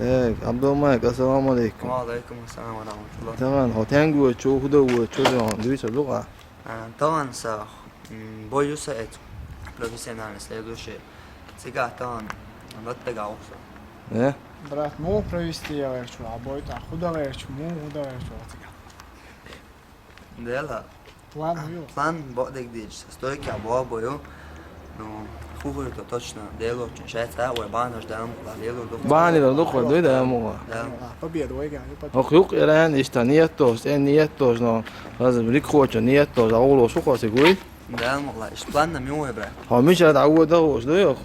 عبد الملك السلام عليكم. وعليكم السلام ورحمة الله. طبعا هو تانجو تشو هدو تشو جون دويس اللغة. طبعا سا بويو ساعت profesionales следующие. Сега طبعا نتجا أوصل. إيه. برات مو провести غيرشو عبويت خدا غيرشو مو خدا غيرشو تجا. ديلا. План bio. План bude gdje stojke abo boju. No, хубаво точно дело, че шеца, ой банаш дам, дело до. بعني لو دخل دوي ده مو. Победу выиграли. أخيوك إيران إستانيتوس إنيتوس نو لازم ريكوتش نيتوس أولو شو قاسي قوي. Да, والله إيش بلاننا ميوه برا. هو مش هتعود ده وش ده يخ.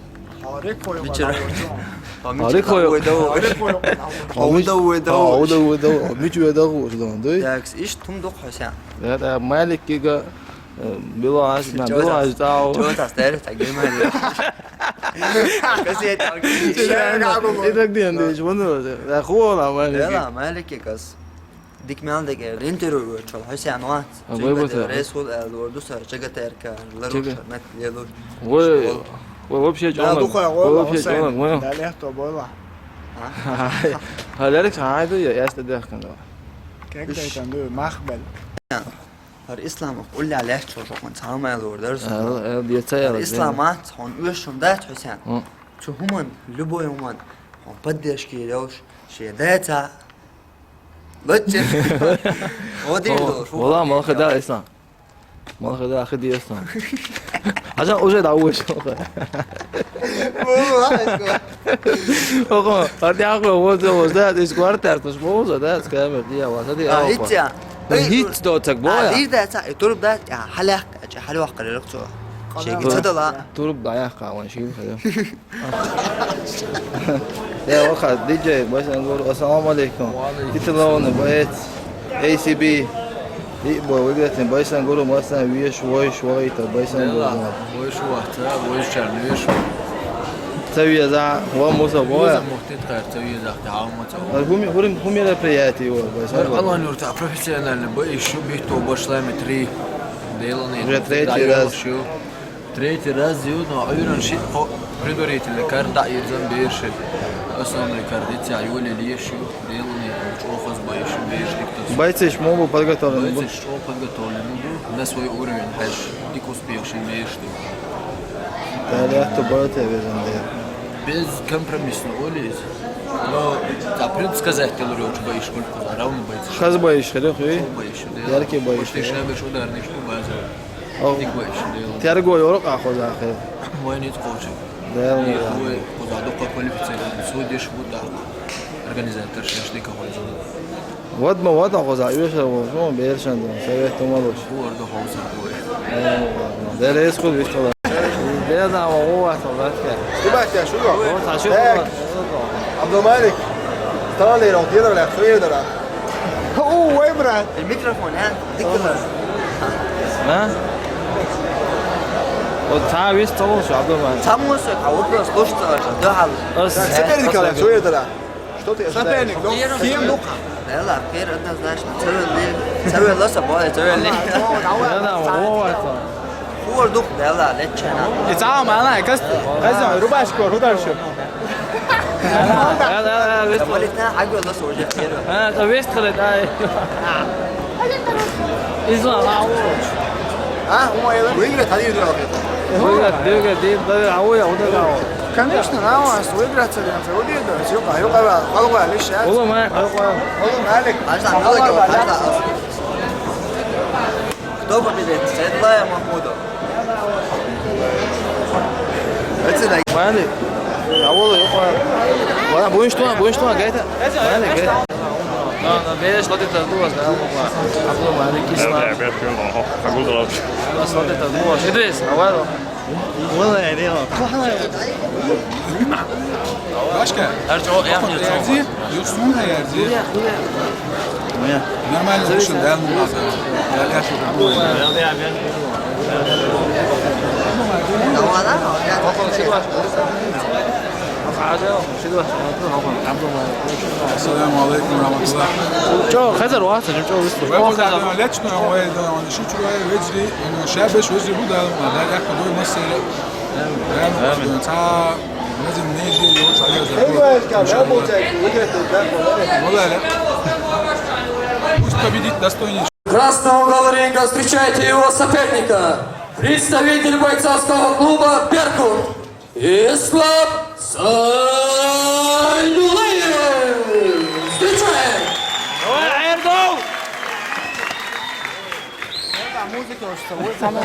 داكس إيش توم دوق حسين. ده مالك كيجا بيلاش بيلاش تاو. شو تستعرف تجيب مالي. كسيت. إذا كدي عندي شو بندر ده خولا مالك. لا مالك كاس. ديك مال ديك الانترو شو حسين وات. رئيس الوردوس شجع تركا لروش نت يلور. وبشي جونا. وبشي جونا ما. ده ليه تبغى. هلالك عادي يا استدعى كنا. كيف ده يتندو مخبل. الإسلام قول لي عليه شو من تعامل الوردرس. ديتايل. الإسلامات هون إيش دات حسين. شو هم لبوا يومان. هون بديش كيلوش شيء داتا. لطش. والله ما خدها الإسلام. ما خدها خدي إسلام. عشان أوجد عوش. والله هذي عقله هو ده إسكوارتر مش موزة ده كلام دي وهذه هيتيا. هيت دوتك بويا. هيت ده ترب ده حلاق حلوة قررته. شيء كده لا. ترب ضياع قاون شيء كده. يا وقت دي جي بس نقول السلام عليكم. يطلعون بيت ACB. يبغى وقت بس نقول مثلا ويش شوي بس نقول. ويش وقتها ويش شرنيش. تسوي ذا هو موسى بويا. مختلف غير تسوي ذا تعاون. هم يلا برياتي هو بس. الله نور تعرف بروفيسيونال بقى شو بيتو باشلا متري. ديلاني. تريتي راز يودنا عيون شيء بريدوريت اللي كان داعي زم بيرشل. أصلاً ريكارديتي عيوني ليش شو ديلاني شو خاص بايش بيش دكتور. بايتش مو ببلغتورن. بايتش شو بلغتورن مو الناس ويقولون حاج ديكوس بيش ميش دو. تالي تبارته بيزندير. Bez kompromisno uliz. No, zaprint сказать лучше боишь культуру, равно боишь. خاص بايش خليه خوي. ياركي بايش. مش تشابه شو دارني شو بازار. ديك بايش. تيارجو يورق أخذ آخر. وين يتقوش. ده هو وضع دقة كواليفيتسيون سوديش وضع organizator شش ديك هو. واد ما واد أخذ عيوش شو بيرشان ده سويت تمالوش. هو أرده خالص هو. ده ليش خد بيشتغل. ده ده هو صلاة كده. دلوقتي يا شجاع هو تعشوا. عبد الملك طالع لو تقدر لا تقدر اوه ابرد. الميكروفون ها ديك كلها. ها؟ وتعاويش طول شو عبد الملك. تاموس عودنا слушать ده حل. سبينك لا تقدر что ты Соперник, ну, всем ну. لا لا خير أنت знаешь تسوي لسه بقى تسوي ليه. ده هو هو دوق لا لا لا تشانا. يتعاون معنا كاس ربع شكور هدر شو. لا طب الاثنين حاجة ولا صور جت خير. طب يشتغل ده. إذا ها هو ويجري هذه دي ده عوية وده عوية. Конечно, нравилось выиграть один трудный, да, сюда, юга, лишь я. والله ما والله مالك. عايز أعمل لك واحد кто победит? Светлая Махмудова. Это مالك. والله يقوى. وأنا بوين شتونا جايته. مالك جاي. أنا بيش لطيت الدوس ده عبد الملك إسلام. بس لطيت الدوس. إدريس أوله. والله يعني Başka? أرجع يا أخي. Yerci, yurtsun da yerci. Normal oluşun değil mi lazım? Gel yaşadım. Assalamu alaikum rahmatullah. جو خزر واسع جو وسط. ويقول لك أنا لا تشنو هو أنا شو شوية ويجري إنه شابش ويجري بودا ما ده يأخذ دور مصر. تا لازم نيجي يقعد عليها زي ايوه الكلام ابو زيد وجهه قدام والله لا. Пусть победит достойнейший. Красного угла ринга, встречайте его соперника. Представитель бойцовского клуба «Беркут» Ислам Сайдулаев. Встречаем! Музыка уж целует сама.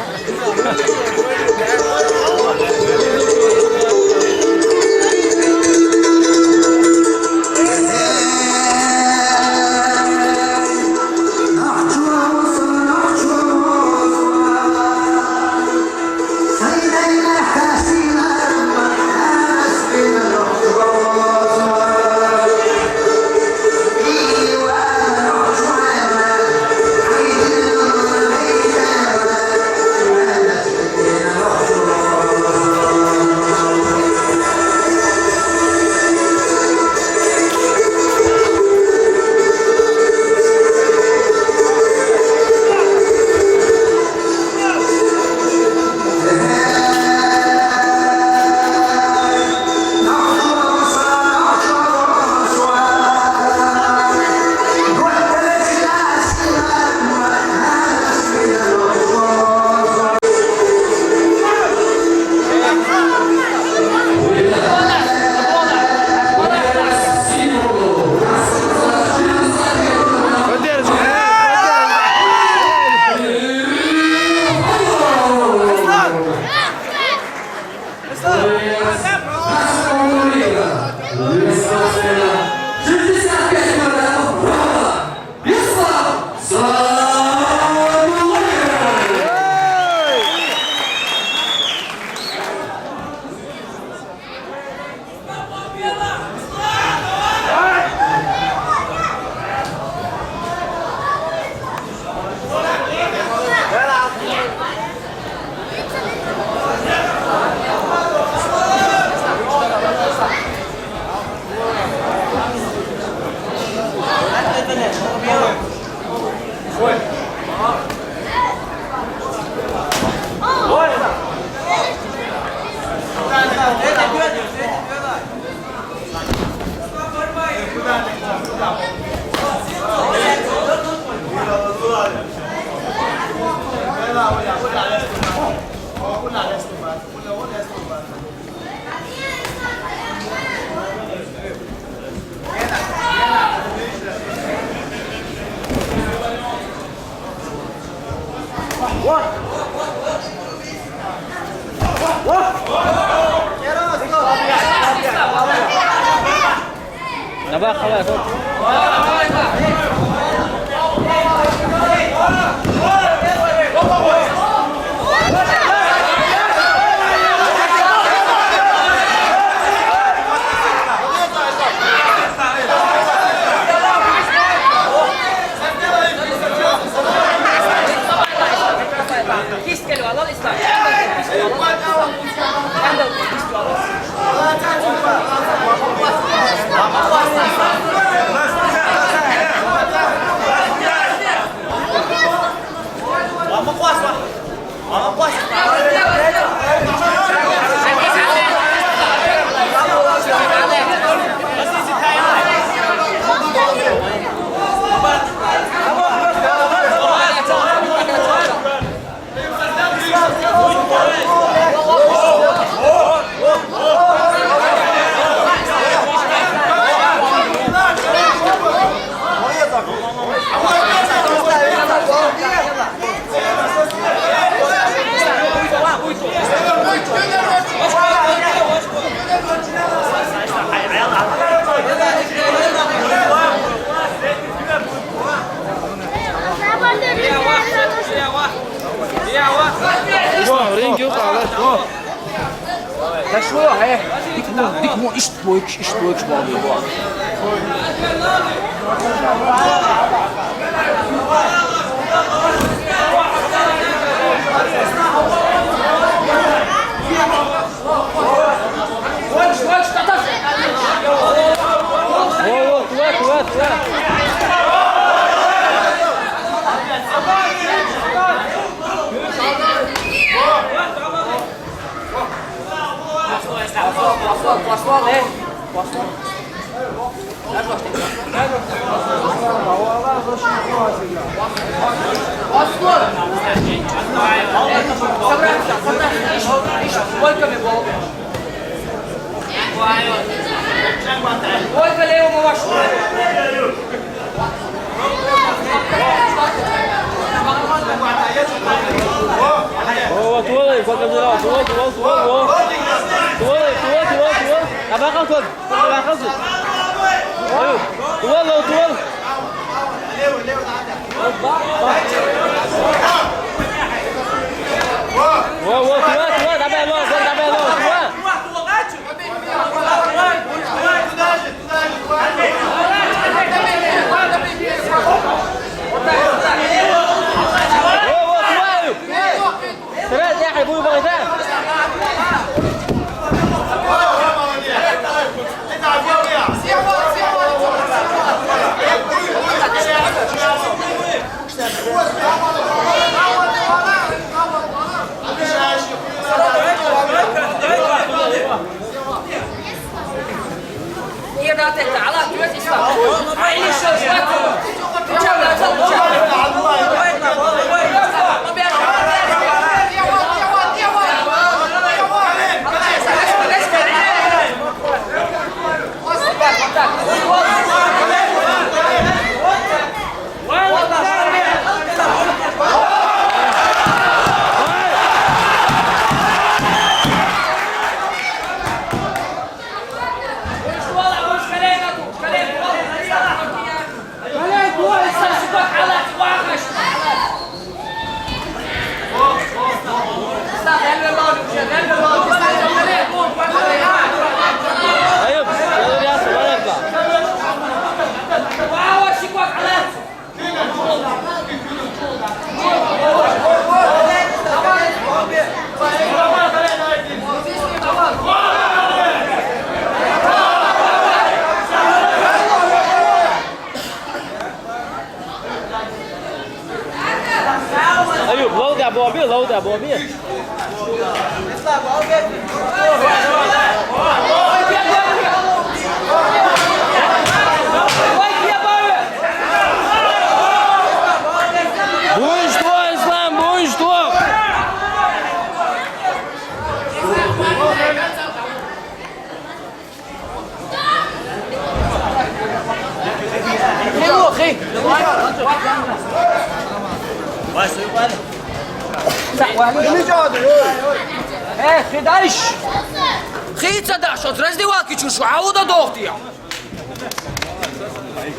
خي تصدق شو ترزدي واكي شو عوضة دوختي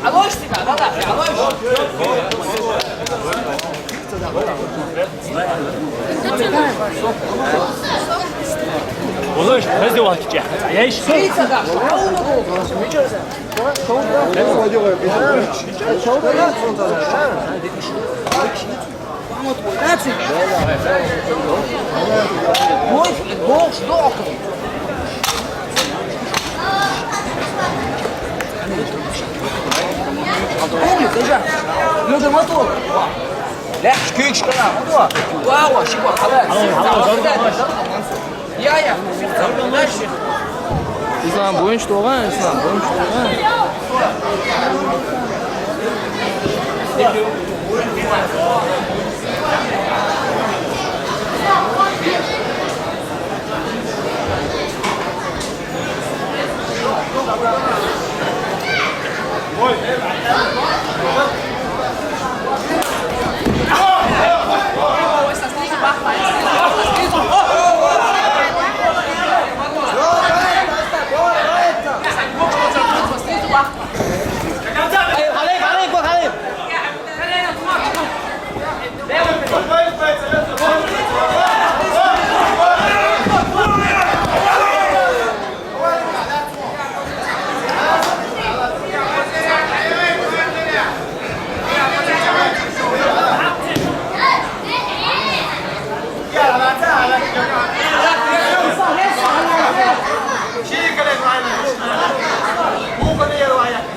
عوض تبع عوض والله رزدي واكي ايش خي تصدق شو عوضة دوختي لود المطور لا شكيك كلام واو شي خلاص يا İslam boyun işte olan İslam boyun işte olan. مو قضية رواية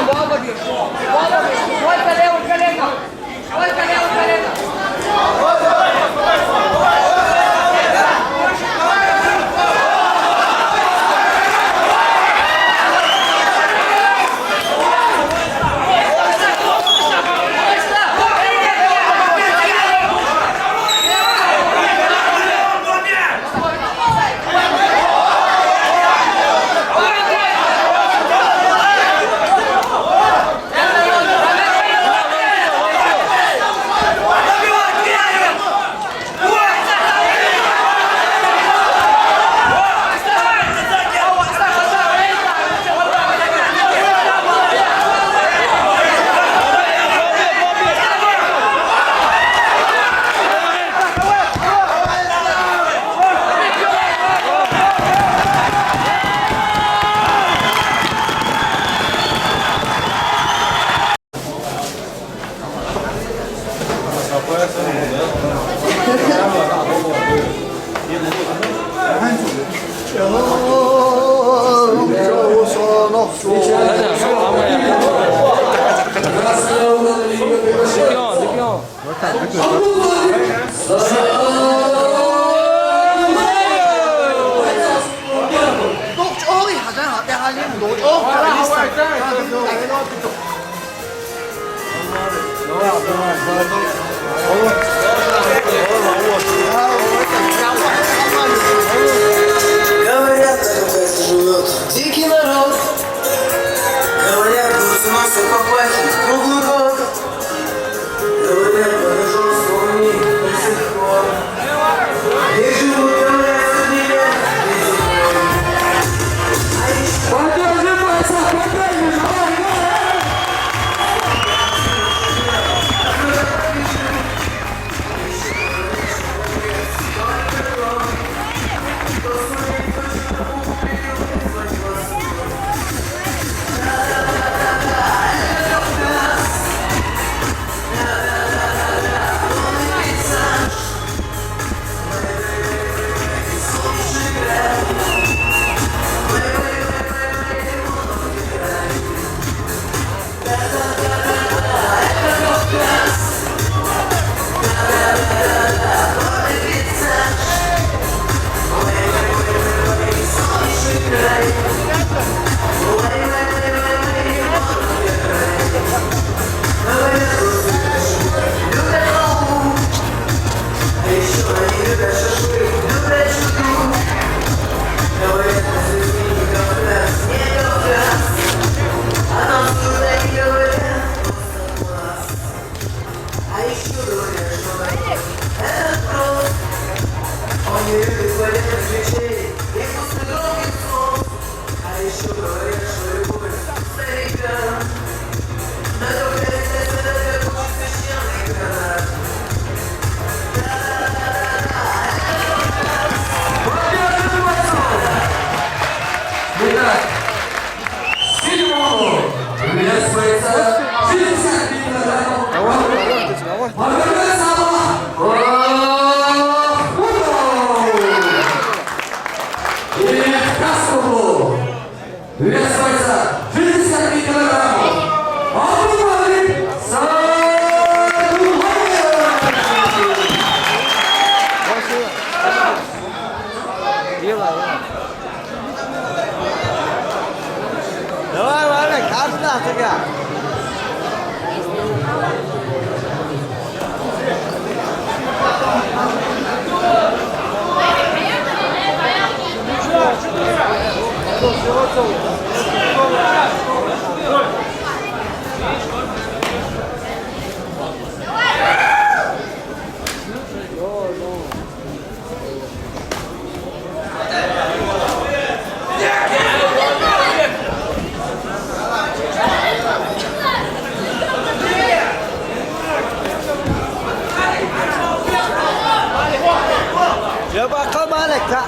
bola bicho. Bola bicho. Volta Léo, Galena. Volta Léo, Galena. Говорят, на Кавказе живет дикий народ. Говорят, будут с носа попахивать круглый год. Говорят, подожжен вспомни до сих пор. И живут, говорят, судили до сих пор. Покажи, пацан, покажи, давай, давай! يا بقى مالك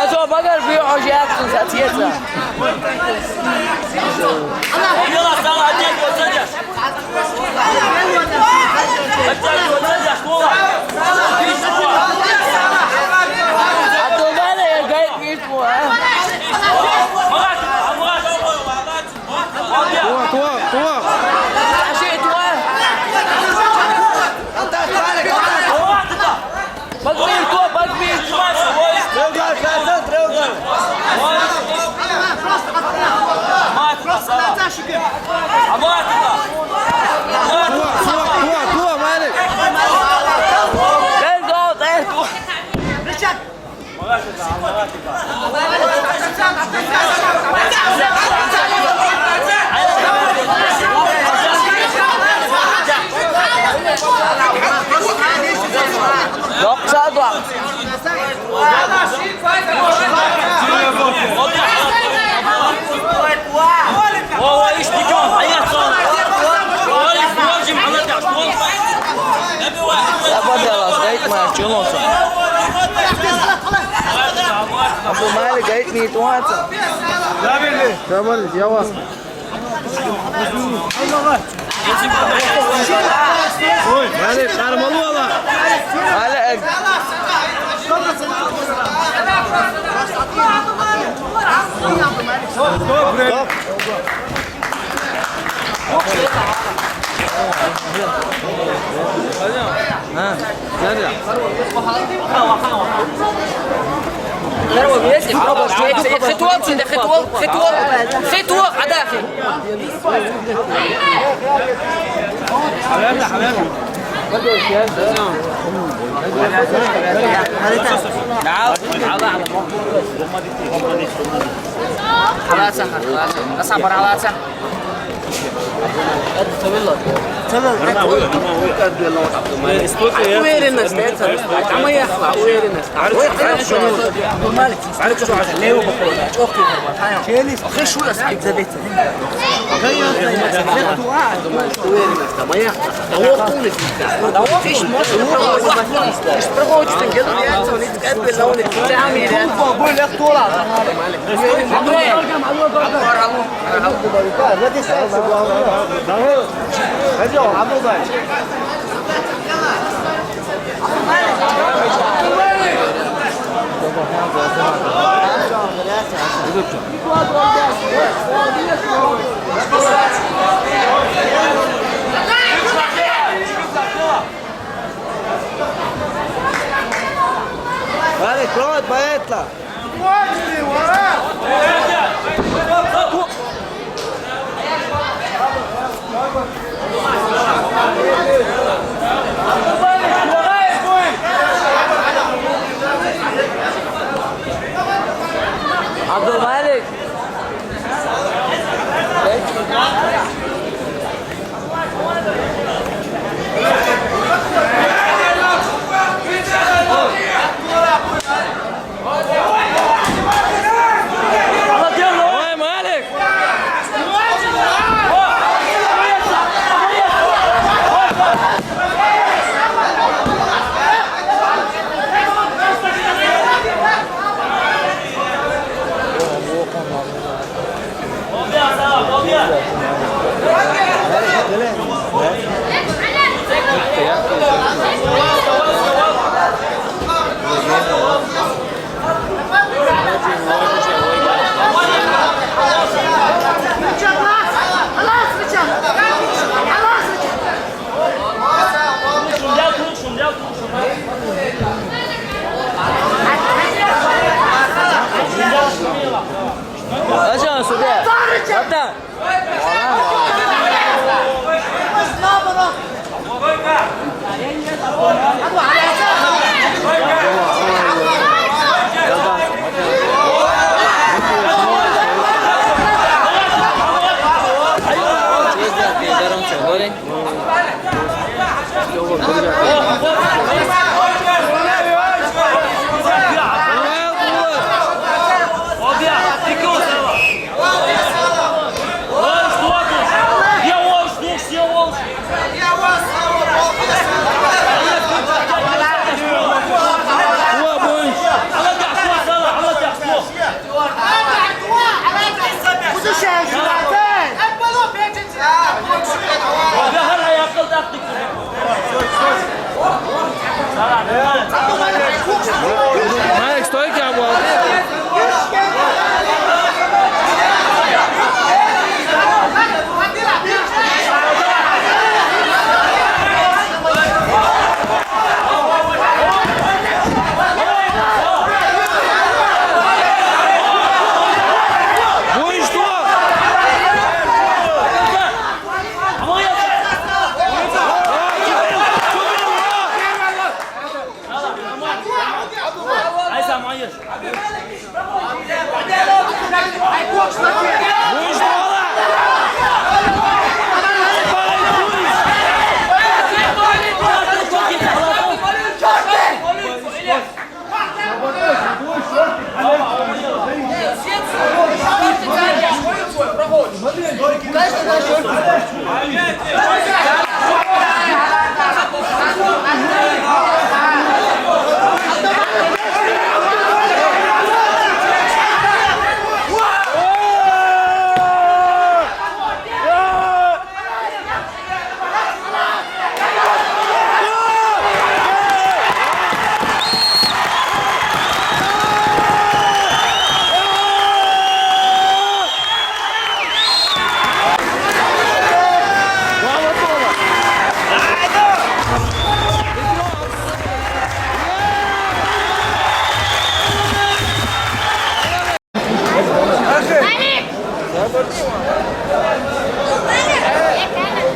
Also bagar bir acayip sensatiyetler. يلا سلام عليك وسجل Abdülmalik ya gayet büyük bu ha. Aşağı tuğa. Bak bir tuğa bak bir. Yok saat var. هو ايش بيجون حياة صار واجب على الدعوة Yapma diyorlar, gayet maçın olsun. Abdülmalik gayet niyet olsun. Tamam, yavaş. Malik, karmalı valla. Malik. Stop. Ha, nerede? خطوة عداخل خلاص اصبر على سهل وين الناس عم يخلع وين الناس عارف شنو مالك عارف شو عشان ليه وبقول اوكي اخي شو اسعد زبيت وين الناس ما يخلع هو قول لو فيش مش برغوت تنقل يا توني تقبل لون التعامل بقول لك طول هذا عبد الله مالك رود ما يطلع Abdülmalik. Hatta. Malik, stój aqui agora.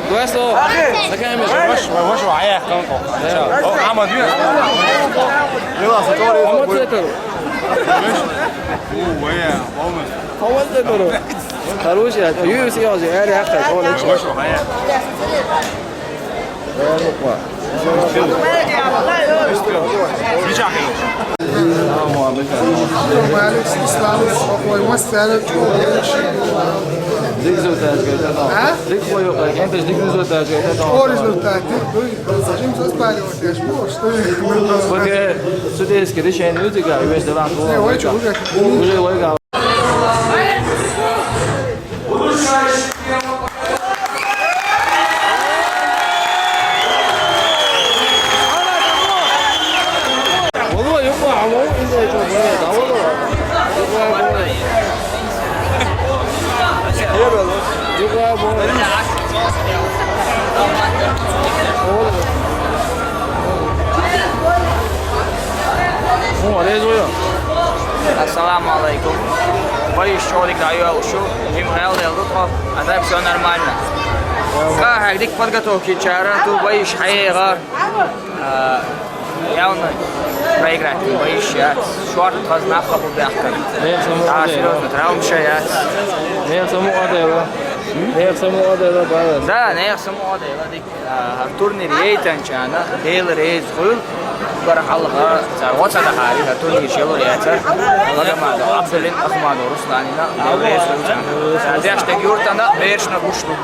Questo? Da camera. واش معايا كان عمد بيه يلا سطوري Vamos تقدر. وهي Vamos تقدر. خروج يا يو سي اوزي هذه حقك هو اللي واش معايا Diga os resultados que ele está dando. Diga foi o que antes diga os resultados que ele está dando. O rezultat săžim să spune o te știu. Porque se diz que deixa em música e vez de lá tudo. Ne, hoje uga. Hoje eu vou Assalamu alaikum. Боюсь, что я даю ушу, им реально лутфа, а так все нормально. Как дик подготовки чара, тут боюсь хайгар. Явно проиграть, боюсь я. Шорт вознахла бубяхка. А серьезно, травм шаят. Не саму одела. Не саму одела бала. Да, не саму одела. Дик турнир ейтан чана, дейл рейз хул. برحلها وصل حالي هتوني شيلو ياتر لما عبدالين أحمد ورسلانينا أوليس وجان ديش تجورتنا بيرشنا بوشلو